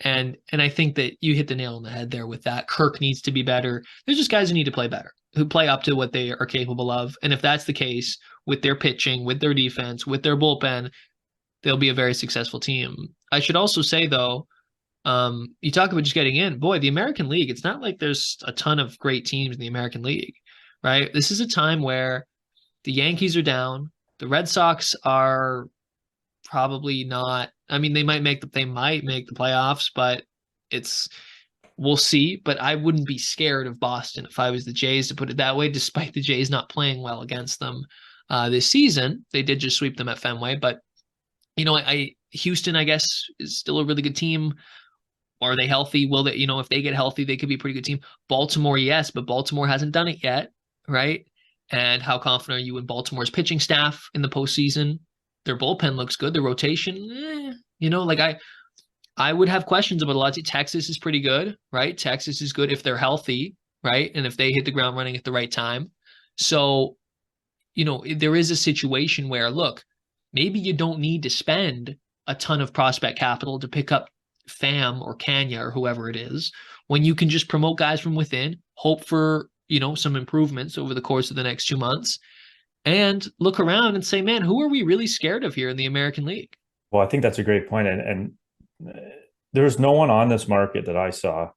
And I think that you hit the nail on the head there with that. Kirk needs to be better. There's just guys who need to play better, who play up to what they are capable of. And if that's the case with their pitching, with their defense, with their bullpen, they'll be a very successful team. I should also say, though, you talk about just getting in. Boy, the American League, it's not like there's a ton of great teams in the American League, right? This is a time where the Yankees are down. The Red Sox are probably not. I mean, they might make the playoffs, but we'll see. But I wouldn't be scared of Boston if I was the Jays, to put it that way, despite the Jays not playing well against them this season. They did just sweep them at Fenway, but Houston, I guess, is still a really good team. Are they healthy? Will they, if they get healthy, they could be a pretty good team. Baltimore, yes, but Baltimore hasn't done it yet, right? And how confident are you in Baltimore's pitching staff in the postseason? Their bullpen looks good. Their rotation, I would have questions about a lot. Texas is pretty good, right? Texas is good if they're healthy, right? And if they hit the ground running at the right time. So, there is a situation where, look, maybe you don't need to spend a ton of prospect capital to pick up Pham or Kanya or whoever it is, when you can just promote guys from within, hope for, some improvements over the course of the next 2 months, and look around and say, man, who are we really scared of here in the American League? Well, I think that's a great point. And there's no one on this market that I saw,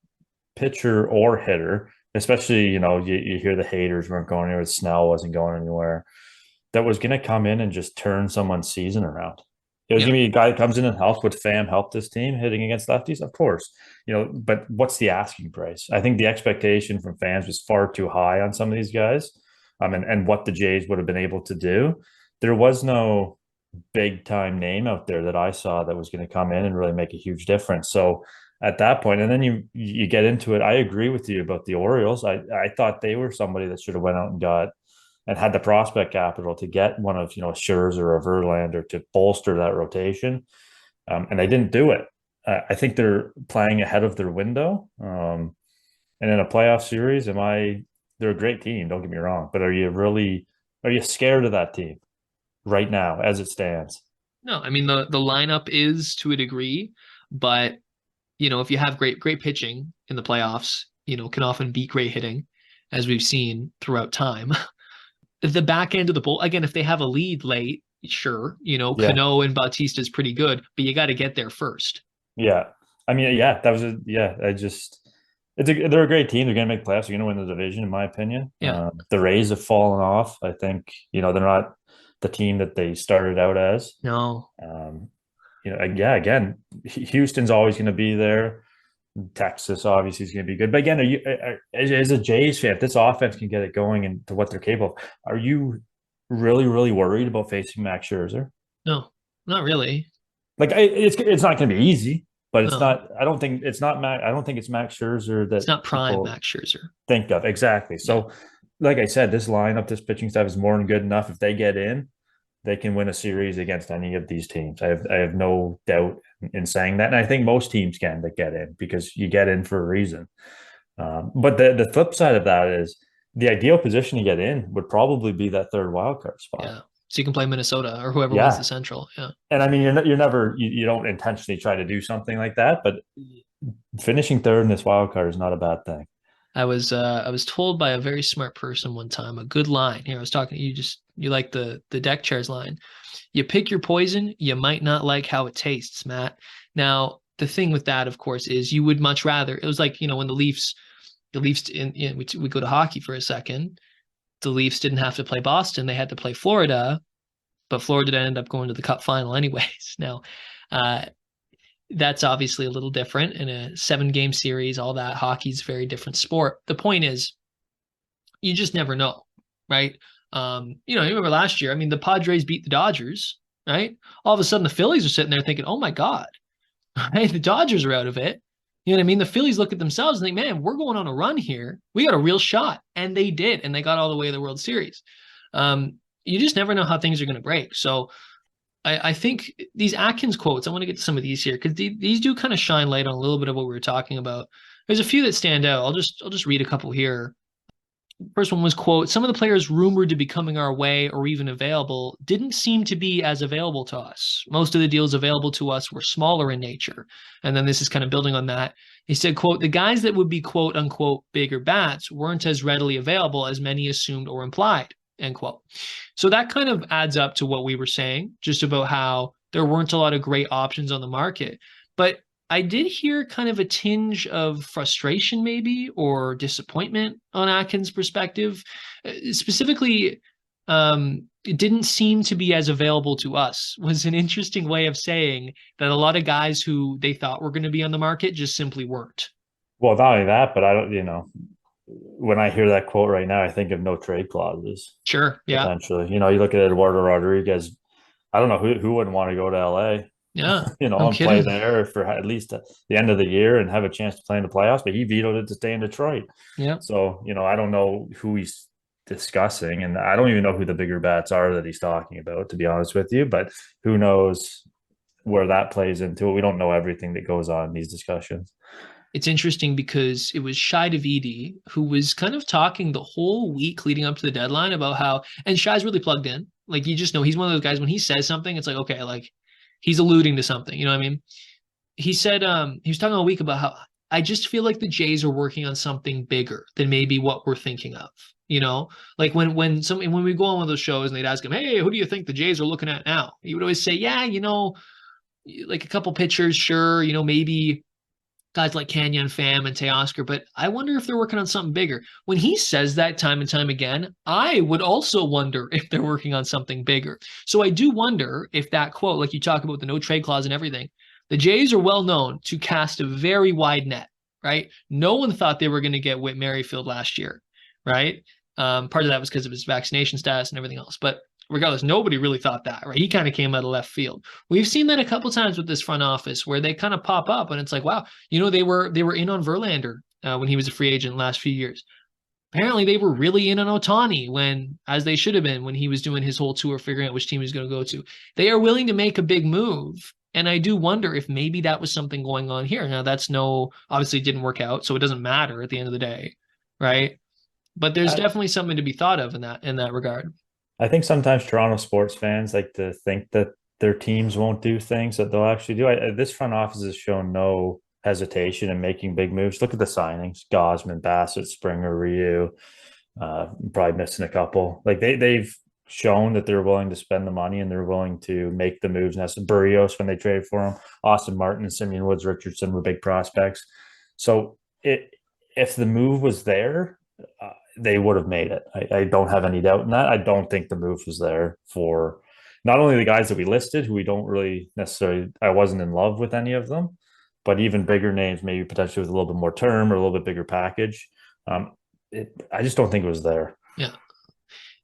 pitcher or hitter, especially, you hear the haters weren't going anywhere, Snell wasn't going anywhere, that was going to come in and just turn someone's season around. It was going to be a guy that comes in and helps. Would Pham help this team hitting against lefties? Of course. But what's the asking price? I think the expectation from fans was far too high on some of these guys, and what the Jays would have been able to do. There was no big time name out there that I saw that was going to come in and really make a huge difference. So at that point, and then you get into it. I agree with you about the Orioles. I thought they were somebody that should have went out and had the prospect capital to get one of Scherzer or Verlander to bolster that rotation, and they didn't do it. I think they're playing ahead of their window, and in a playoff series, they're a great team. Don't get me wrong, but are you scared of that team right now as it stands? No, I mean the lineup is to a degree, but if you have great pitching in the playoffs, can often beat great hitting, as we've seen throughout time. The back end of the bull, again, if they have a lead late, sure, Cano and Bautista is pretty good, but you got to get there first. Yeah. I mean, yeah, that was they're a great team. They're going to make playoffs. They're going to win the division, in my opinion. Yeah. The Rays have fallen off. I think, they're not the team that they started out as. No. Again, Houston's always going to be there. Texas obviously is going to be good. But again, as a Jays fan, if this offense can get it going and to what they're capable of, are you really, really worried about facing Max Scherzer? No, not really. Like it's not going to be easy, but it's No. not. I don't think it's not Max. I don't think it's Max Scherzer that It's not prime Max Scherzer. think of exactly. So, like I said, this lineup, this pitching staff is more than good enough. If they get in, they can win a series against any of these teams. I have no doubt in saying that, and I think most teams can that get in because you get in for a reason. But the flip side of that is the ideal position to get in would probably be that third wild card spot. Yeah. So you can play Minnesota or whoever wins the Yeah. Central. Yeah. And I mean, you're never, you don't intentionally try to do something like that, but finishing third in this wild card is not a bad thing. I was told by a very smart person one time, a good line. Here, I was talking to you, just you like the deck chairs line. You pick your poison, you might not like how it tastes, Matt. Now, the thing with that, of course, is you would much rather. It was like, when the Leafs we go to hockey for a second. The Leafs didn't have to play Boston; they had to play Florida, but Florida ended up going to the Cup final anyways. Now, uh, that's obviously a little different in a 7-game series. All that hockey's a very different sport. The point is, you just never know, right? You remember last year. I mean, the Padres beat the Dodgers, right? All of a sudden, the Phillies are sitting there thinking, "Oh my God, right? The Dodgers are out of it." You know what I mean? The Phillies look at themselves and think, "Man, we're going on a run here. We got a real shot," and they did, and they got all the way to the World Series. You just never know how things are going to break. So I think these Atkins quotes, I want to get to some of these here because these do kind of shine light on a little bit of what we were talking about. There's a few that stand out. I'll just read a couple here. First one was, quote, "Some of the players rumored to be coming our way or even available didn't seem to be as available to us. Most of the deals available to us were smaller in nature." And then this is kind of building on that. He said, quote, "The guys that would be, quote unquote, bigger bats weren't as readily available as many assumed or implied," end quote. So that kind of adds up to what we were saying, just about how there weren't a lot of great options on the market. But I did hear kind of a tinge of frustration, maybe, or disappointment on Atkins' perspective. Specifically, it didn't seem to be as available to us, was an interesting way of saying that a lot of guys who they thought were going to be on the market just simply weren't. Well, not only that, but I don't, when I hear that quote right now, I think of no trade clauses Sure. Yeah. potentially. You look at Eduardo Rodriguez. I don't know who wouldn't want to go to LA, Yeah. No and play kidding. there for at least the end of the year and have a chance to play in the playoffs. But he vetoed it to stay in Detroit. Yeah. So, I don't know who he's discussing, and I don't even know who the bigger bats are that he's talking about, to be honest with you. But who knows where that plays into it? We don't know everything that goes on in these discussions. It's interesting because it was Shai Davidi who was kind of talking the whole week leading up to the deadline about how, and Shai's really plugged in. Like, you just know he's one of those guys when he says something, it's like, okay, like he's alluding to something. You know what I mean? He said, he was talking all week about how I just feel like the Jays are working on something bigger than maybe what we're thinking of. Like when we go on one of those shows and they'd ask him, "Hey, who do you think the Jays are looking at now?" He would always say, "Yeah, like a couple pitchers, sure, maybe guys like Canyon Pham and Teoscar, but I wonder if they're working on something bigger." When he says that time and time again, I would also wonder if they're working on something bigger. So I do wonder if that quote, like you talk about the no trade clause and everything, the Jays are well known to cast a very wide net, right? No one thought they were going to get Whit Merrifield last year, right? Part of that was because of his vaccination status and everything else. But regardless, nobody really thought that, right? He kind of came out of left field. We've seen that a couple times with this front office where they kind of pop up and it's like, wow, they were in on Verlander when he was a free agent last few years. Apparently, they were really in on Ohtani as they should have been when he was doing his whole tour, figuring out which team he's going to go to. They are willing to make a big move. And I do wonder if maybe that was something going on here. Now, obviously it didn't work out, so it doesn't matter at the end of the day, right? But there's I, definitely something to be thought of in that regard. I think sometimes Toronto sports fans like to think that their teams won't do things that they'll actually do. This front office has shown no hesitation in making big moves. Look at the signings: Gosman, Bassett, Springer, Ryu. Probably missing a couple. Like they've shown that they're willing to spend the money and they're willing to make the moves. And that's Burrios when they traded for him. Austin Martin and Simeon Woods Richardson were big prospects. So if the move was there, they would have made it. I don't have any doubt in that. I don't think the move was there for not only the guys that we listed, who we don't really necessarily, I wasn't in love with any of them, but even bigger names, maybe potentially with a little bit more term or a little bit bigger package. I just don't think it was there. Yeah.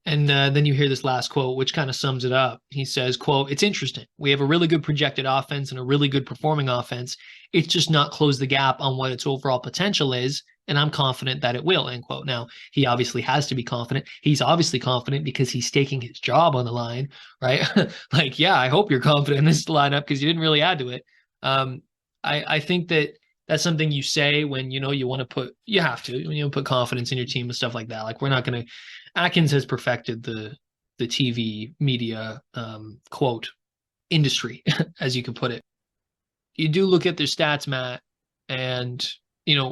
And then you hear this last quote, which kind of sums it up. He says, quote, "It's interesting. We have a really good projected offense and a really good performing offense. It's just not closed the gap on what its overall potential is. And I'm confident that it will," end quote. Now, he obviously has to be confident. He's obviously confident because he's staking his job on the line, right? Like, yeah, I hope you're confident in this lineup because you didn't really add to it. I think that That's something you say when, you want to you have to, when you put confidence in your team and stuff like that. Like, we're not going to, Atkins has perfected the TV media quote industry, as you could put it. You do look at their stats, Matt, and,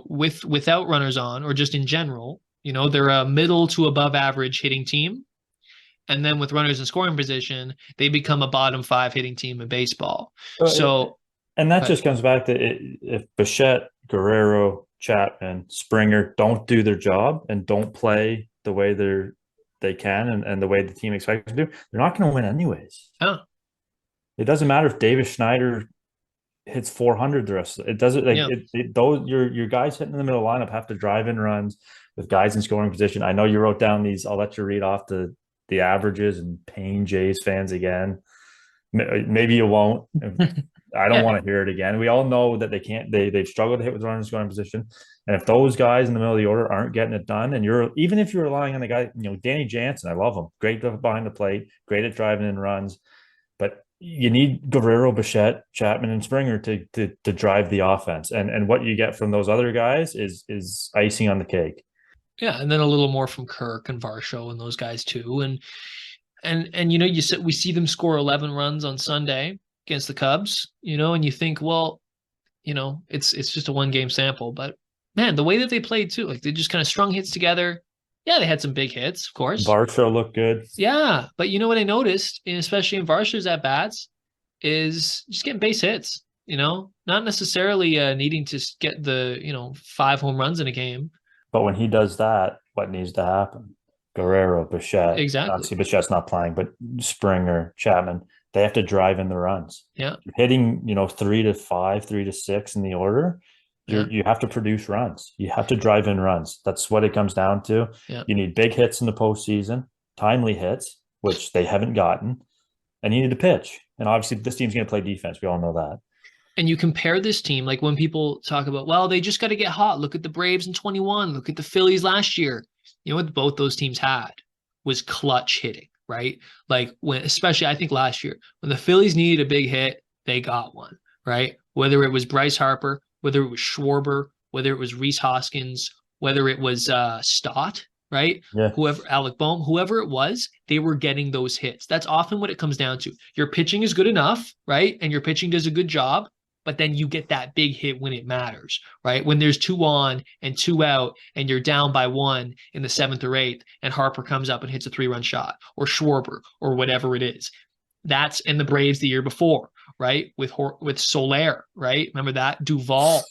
without runners on, or just in general, they're a middle to above average hitting team. And then with runners in scoring position, they become a bottom 5 hitting team in baseball. So, and that just comes back to if Bichette, Guerrero, Chapman, Springer don't do their job and don't play the way they can and the way the team expects to do, they're not going to win anyways. It doesn't matter if Davis Schneider hits 400 the rest. It doesn't like those your guys hitting in the middle of the lineup have to drive in runs with guys in scoring position. I know you wrote down these. I'll let you read off the averages and pain Jays fans again. Maybe you won't. I don't want to hear it again. We all know that they've struggled to hit with runners in scoring position. And if those guys in the middle of the order aren't getting it done, and even if you're relying on the guy, Danny Jansen, I love him. Great behind the plate, great at driving in runs. But you need Guerrero, Bichette, Chapman, and Springer to drive the offense. And what you get from those other guys is icing on the cake. Yeah, and then a little more from Kirk and Varsho and those guys too. And we see them score 11 runs on Sunday against the Cubs, and you think, well, it's just a 1-game sample, but man, the way that they played too, like they just kind of strung hits together. Yeah, they had some big hits, of course. Varsho looked good. Yeah, but what I noticed, especially in Varsho's at bats, is just getting base hits. Not necessarily needing to get the 5 home runs in a game. But when he does that, what needs to happen? Guerrero, Bichette. Exactly. Obviously, Bichette's not playing, but Springer, Chapman, they have to drive in the runs. Yeah. Hitting, 3 to 5, 3 to 6 in the order, you have to produce runs. You have to drive in runs. That's what it comes down to. Yeah. You need big hits in the postseason, timely hits, which they haven't gotten, and you need to pitch. And obviously, this team's going to play defense. We all know that. And you compare this team, like when people talk about, well, they just got to get hot. Look at the Braves in 21. Look at the Phillies last year. What both those teams had was clutch hitting, right? Like especially I think last year, when the Phillies needed a big hit, they got one, right? Whether it was Bryce Harper, whether it was Schwarber, whether it was Rhys Hoskins, whether it was Stott, right? Yeah. Alec Boehm, whoever it was, they were getting those hits. That's often what it comes down to. Your pitching is good enough, right? And your pitching does a good job. But then you get that big hit when it matters, right? When there's 2 on and 2 out and you're down by 1 in the 7th or 8th and Harper comes up and hits a 3-run shot, or Schwarber or whatever it is. That's in the Braves the year before, right? With Soler, right? Remember that? Duvall,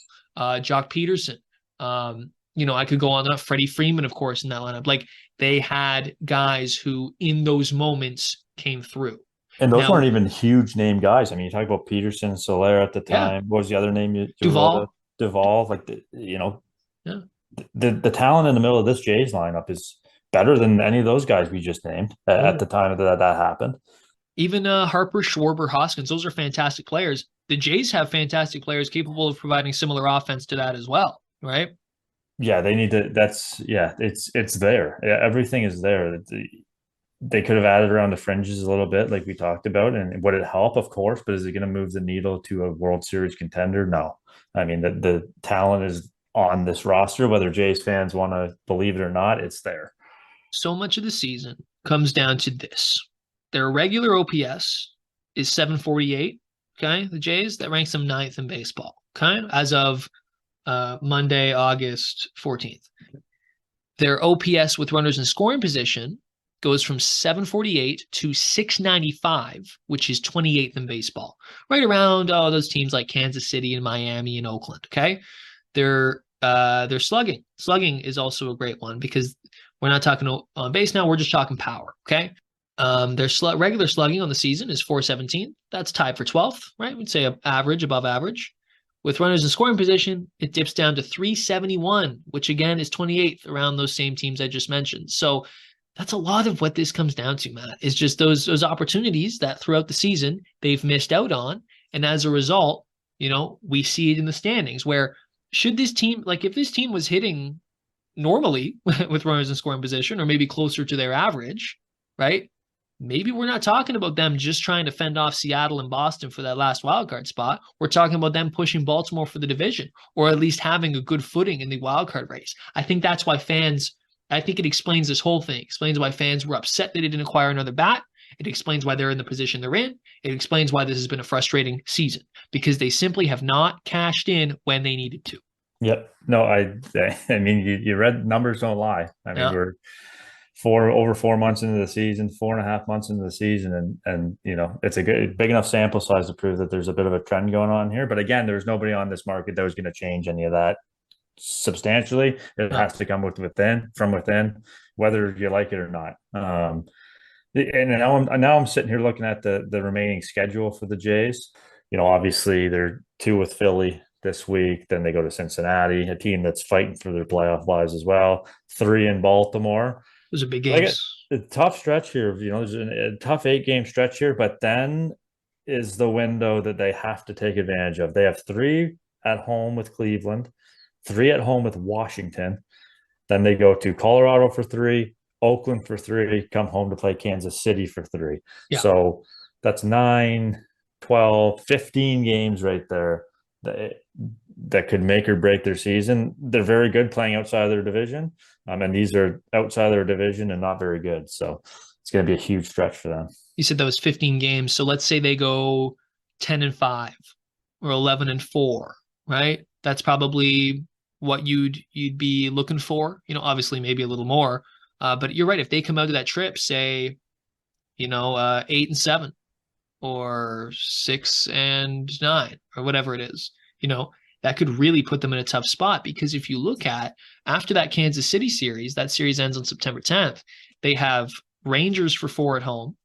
Jock Peterson. I could go on. Freddie Freeman, of course, in that lineup. Like they had guys who in those moments came through. And those weren't even huge name guys. I mean, you talk about Peterson, Soler at the time. Yeah. What was the other name? Duvall. Like, the talent in the middle of this Jays lineup is better than any of those guys we just named at the time that happened. Even Harper, Schwarber, Hoskins, those are fantastic players. The Jays have fantastic players capable of providing similar offense to that as well, right? Yeah, they need to. It's there. Yeah, everything is there. They could have added around the fringes a little bit, like we talked about, and would it help? Of course, but is it going to move the needle to a World Series contender? No. I mean, the talent is on this roster, whether Jays fans want to believe it or not, it's there. So much of the season comes down to this. Their regular OPS is 748, okay? The Jays, that ranks them 9th in baseball, okay? As of Monday, August 14th. Their OPS with runners in scoring position goes from 748 to 695, which is 28th in baseball. Right around those teams like Kansas City and Miami and Oakland, okay? Their slugging. Slugging is also a great one because we're not talking on base now, we're just talking power, okay? Their regular slugging on the season is 417. That's tied for 12th, right? We'd say average, above average. With runners in scoring position, it dips down to 371, which again is 28th around those same teams I just mentioned. So that's a lot of what this comes down to, Matt, is just those opportunities that throughout the season they've missed out on. And as a result, we see it in the standings where should this team, like if this team was hitting normally with runners in scoring position or maybe closer to their average, right? maybe we're not talking about them just trying to fend off Seattle and Boston for that last wildcard spot. We're talking about them pushing Baltimore for the division, or at least having a good footing in the wildcard race. I think that's why fans, I think it explains this whole thing. It explains why fans were upset that they didn't acquire another bat. It explains why they're in the position they're in. It explains why this has been a frustrating season, because they simply have not cashed in when they needed to. Yep. No, I mean, you read numbers don't lie. I mean, Yeah. we're over 4 months into the season, 4.5 months into the season, and it's a big enough sample size to prove that there's a bit of a trend going on here. But again, there's nobody on this market that was going to change any of that substantially. It Yeah. has to come from within, whether you like it or not. And now I'm sitting here looking at the remaining schedule for the Jays. Obviously they're two with Philly this week. Then they go to Cincinnati, a team that's fighting for their playoff lives as well. Three in Baltimore. Those are big Like games. a tough stretch here. There's a tough 8-game stretch here, but then is the window that they have to take advantage of. They have three at home with Cleveland, three at home with Washington. Then they go to Colorado for three, Oakland for three, come home to play Kansas City for three. Yeah. So that's 9, 12, 15 games right there that could make or break their season. They're very good playing outside of their division. And these are outside of their division and not very good. So it's going to be a huge stretch for them. You said that was 15 games. So let's say they go 10-5 or 11-4, right? That's probably what you'd be looking for. Obviously maybe a little more. But you're right. If they come out of that trip, say, 8-7 or 6-9 or whatever it is, that could really put them in a tough spot. Because if you look at after that Kansas City series, that series ends on September 10th. They have Rangers for 4 at home,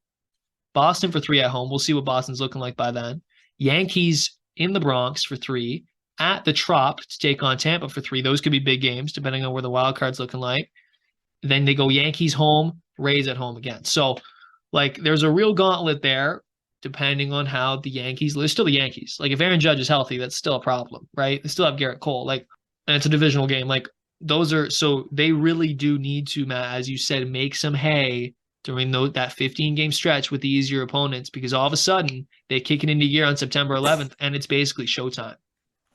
Boston for 3 at home. We'll see what Boston's looking like by then. Yankees in the Bronx for 3, at the Trop to take on Tampa for 3. Those could be big games depending on where the wild card's looking like. Then they go Yankees home, Rays at home again. So, there's a real gauntlet there, depending on how the Yankees. They're still the Yankees. If Aaron Judge is healthy, that's still a problem, right? They still have Garrett Cole. And it's a divisional game. So they really do need to, Matt, as you said, make some hay during that 15-game stretch with the easier opponents, because all of a sudden they kick it into gear on September 11th, and it's basically showtime.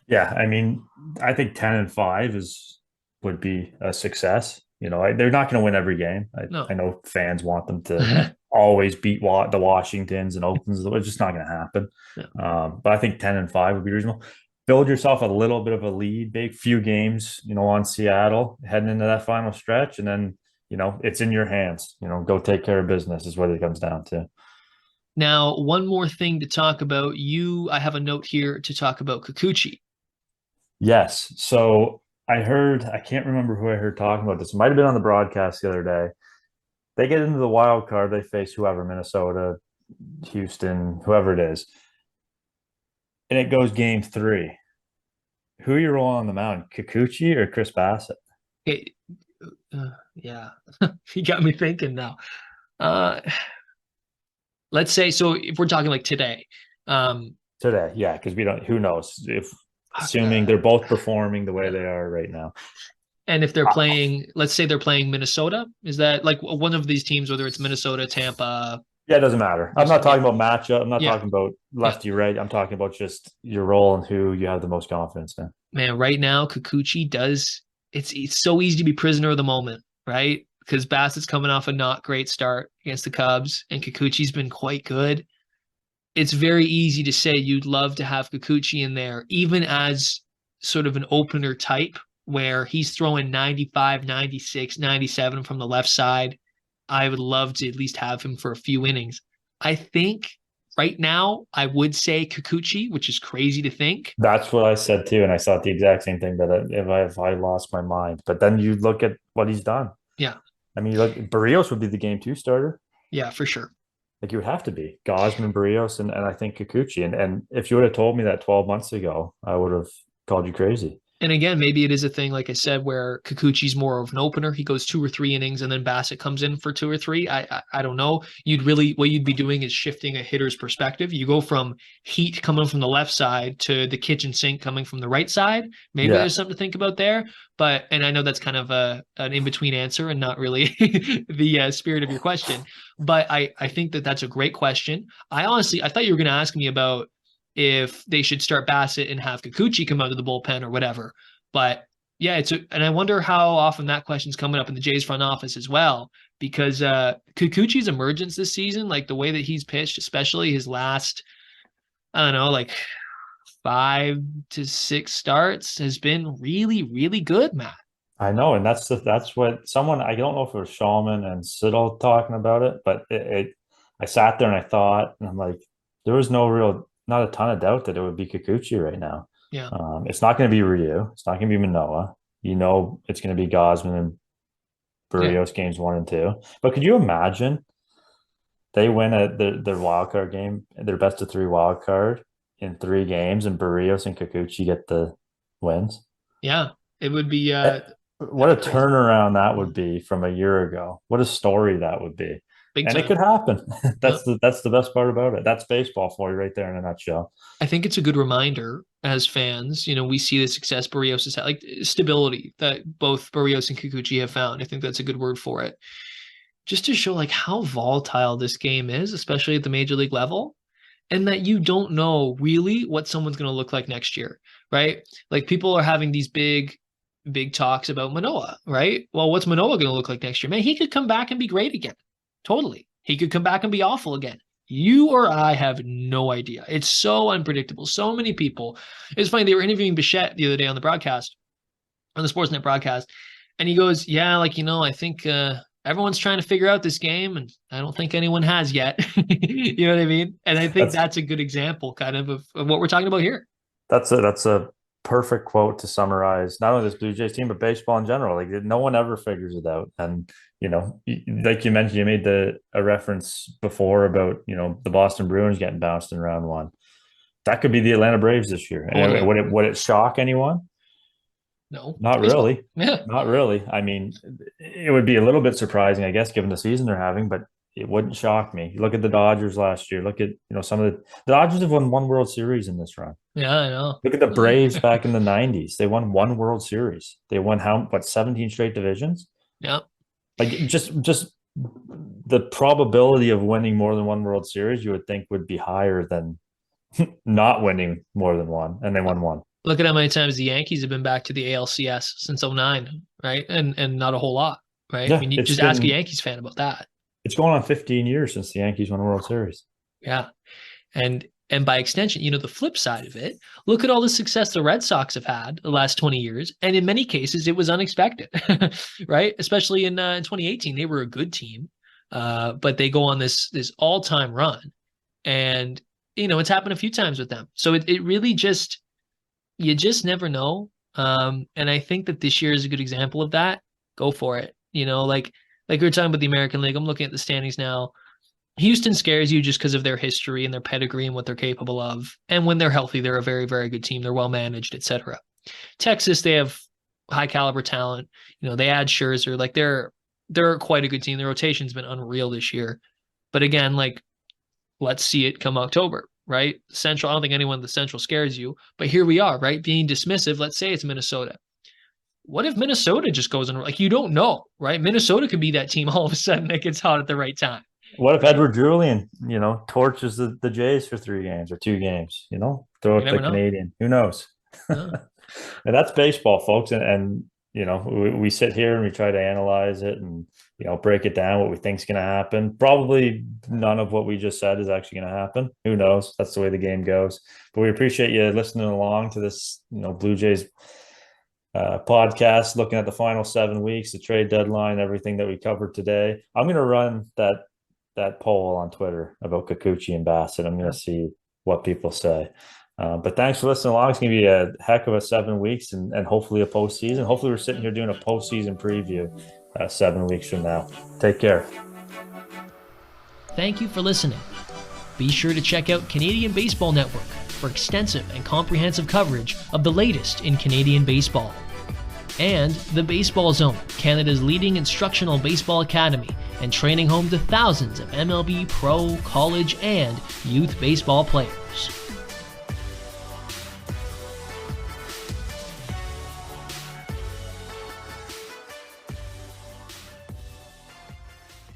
Yeah, I mean, I think 10-5 would be a success. They're not going to win every game. No. I know fans want them to always beat the Washingtons and Oaklands. It's just not going to happen. Yeah. But I think 10-5 would be reasonable. Build yourself a little bit of a lead, big few games, on Seattle heading into that final stretch, and then it's in your hands. Go take care of business is what it comes down to. Now, one more thing to talk about. I have a note here to talk about Kikuchi. Yes. So I can't remember who I heard talking about this. It might have been on the broadcast the other day. They get into the wild card, they face whoever, Minnesota, Houston, whoever it is. And it goes game 3. Who are you rolling on the mound, Kikuchi or Chris Bassett? Yeah, you got me thinking now. Let's say, so if we're talking today. Today, yeah, because who knows assuming they're both performing the way they are right now. And if they're playing, let's say they're playing Minnesota, is that one of these teams, whether it's Minnesota, Tampa? Yeah, it doesn't matter. I'm not talking about matchup. I'm not Yeah. talking about lefty, right. I'm talking about just your role and who you have the most confidence in. Man, right now, Kikuchi it's so easy to be prisoner of the moment, right? Because Bassett's coming off a not great start against the Cubs, and Kikuchi's been quite good. It's very easy to say you'd love to have Kikuchi in there, even as sort of an opener type, where he's throwing 95, 96, 97 from the left side. I would love to at least have him for a few innings. I think right now I would say Kikuchi, which is crazy to think. That's what I said too, and I thought the exact same thing, that if I lost my mind. But then you look at what he's done. Yeah. I mean, Barrios would be the game 2 starter. Yeah, for sure. You would have to be Gausman, Barrios, and I think Kikuchi. And if you would have told me that 12 months ago, I would have called you crazy. And again, maybe it is a thing, like I said, where Kikuchi's more of an opener. He goes 2 or 3 innings, and then Bassett comes in for 2 or 3. I don't know. What you'd be doing is shifting a hitter's perspective. You go from heat coming from the left side to the kitchen sink coming from the right side. Maybe Yeah. there's something to think about there. But and I know that's kind of an in between answer and not really the spirit of your question. But I think that that's a great question. I thought you were going to ask me about if they should start Bassett and have Kikuchi come out of the bullpen or whatever. But yeah, and I wonder how often that question's coming up in the Jays front office as well, because Kikuchi's emergence this season, like the way that he's pitched, especially his last, I don't know, like 5 to 6 starts, has been really, really good, Matt. I know, and that's what someone, I don't know if it was Shawman and Siddle talking about it, but I sat there and I thought, and I'm like, there was not a ton of doubt that it would be Kikuchi right now. Yeah. It's not going to be Ryu. It's not going to be Manoah. It's going to be Gosman and Barrios games 1 and 2. But could you imagine they win their wild card game, their best of 3 wild card in 3 games, and Barrios and Kikuchi get the wins? Yeah. It would be what a turnaround that would be from a year ago. What a story that would be. big And time. it could happen. Yeah. That's the best part about it. That's baseball for you right there in a nutshell. I think it's a good reminder as fans. We see the success Barrios has had, like stability that both Barrios and Kikuchi have found. I think that's a good word for it. Just to show like how volatile this game is, especially at the major league level, and that you don't know really what someone's going to look like next year, right? Like people are having these big talks about Manoah, right? Well, what's Manoah going to look like next year? Man, he could come back and be great again. Totally. He could come back and be awful again. You or I have no idea. It's so unpredictable. So many people. It's funny. They were interviewing Bichette the other day on the broadcast, on the Sportsnet broadcast, and he goes, "Yeah, I think everyone's trying to figure out this game, and I don't think anyone has yet." You know what I mean? And I think that's a good example, kind of what we're talking about here. That's a perfect quote to summarize not only this Blue Jays team but baseball in general. Like no one ever figures it out, and like you mentioned, you made a reference before about the Boston Bruins getting bounced in round 1. That could be the Atlanta Braves this year. Totally. And would it shock anyone? No, Not baseball. really. Yeah, Not really. I mean, it would be a little bit surprising, I guess, given the season they're having, but it wouldn't shock me. Look at the Dodgers last year. Look at some of the Dodgers have won 1 World Series in this run. yeah, I know. Look at the Braves back in the 90s. They won 1 World Series. They won 17 straight divisions? Yeah. Like just the probability of winning more than 1 World Series, you would think would be higher than not winning more than one, and they won 1. Look at how many times the Yankees have been back to the ALCS since 09, right? And not a whole lot, right? Yeah, I mean, you just ask a Yankees fan about that. It's going on 15 years since the Yankees won a World Series. Yeah. And by extension, the flip side of it, look at all the success the Red Sox have had the last 20 years. And in many cases, it was unexpected, right? Especially in 2018, they were a good team, but they go on this all-time run. And, it's happened a few times with them. So it really you just never know. And I think that this year is a good example of that. Go for it. Like we were talking about the American League. I'm looking at the standings now. Houston scares you just because of their history and their pedigree and what they're capable of. And when they're healthy, they're a very, very good team. They're well managed, etc. Texas, they have high caliber talent. They add Scherzer. Like they're quite a good team. The rotation's been unreal this year. But again, like let's see it come October, right? Central, I don't think anyone in the Central scares you, but here we are, right? Being dismissive. Let's say it's Minnesota. What if Minnesota just goes in? Like you don't know, right? Minnesota could be that team all of a sudden that gets hot at the right time. What if Edward Julian, torches the Jays for 3 games or 2 games, throw up the Canadian, who knows? And that's baseball, folks. And we sit here and we try to analyze it and, break it down, what we think is going to happen. Probably none of what we just said is actually going to happen. Who knows? That's the way the game goes. But we appreciate you listening along to this, Blue Jays podcast, looking at the final 7 weeks, the trade deadline, everything that we covered today. I'm going to run that poll on Twitter about Kikuchi and Bassett. I'm going to see what people say. But thanks for listening along. It's going to be a heck of a 7 weeks and hopefully a postseason. Hopefully we're sitting here doing a postseason preview 7 weeks from now. Take care. Thank you for listening. Be sure to check out Canadian Baseball Network for extensive and comprehensive coverage of the latest in Canadian baseball. And the Baseball Zone, Canada's leading instructional baseball academy and training home to thousands of MLB pro, college, and youth baseball players.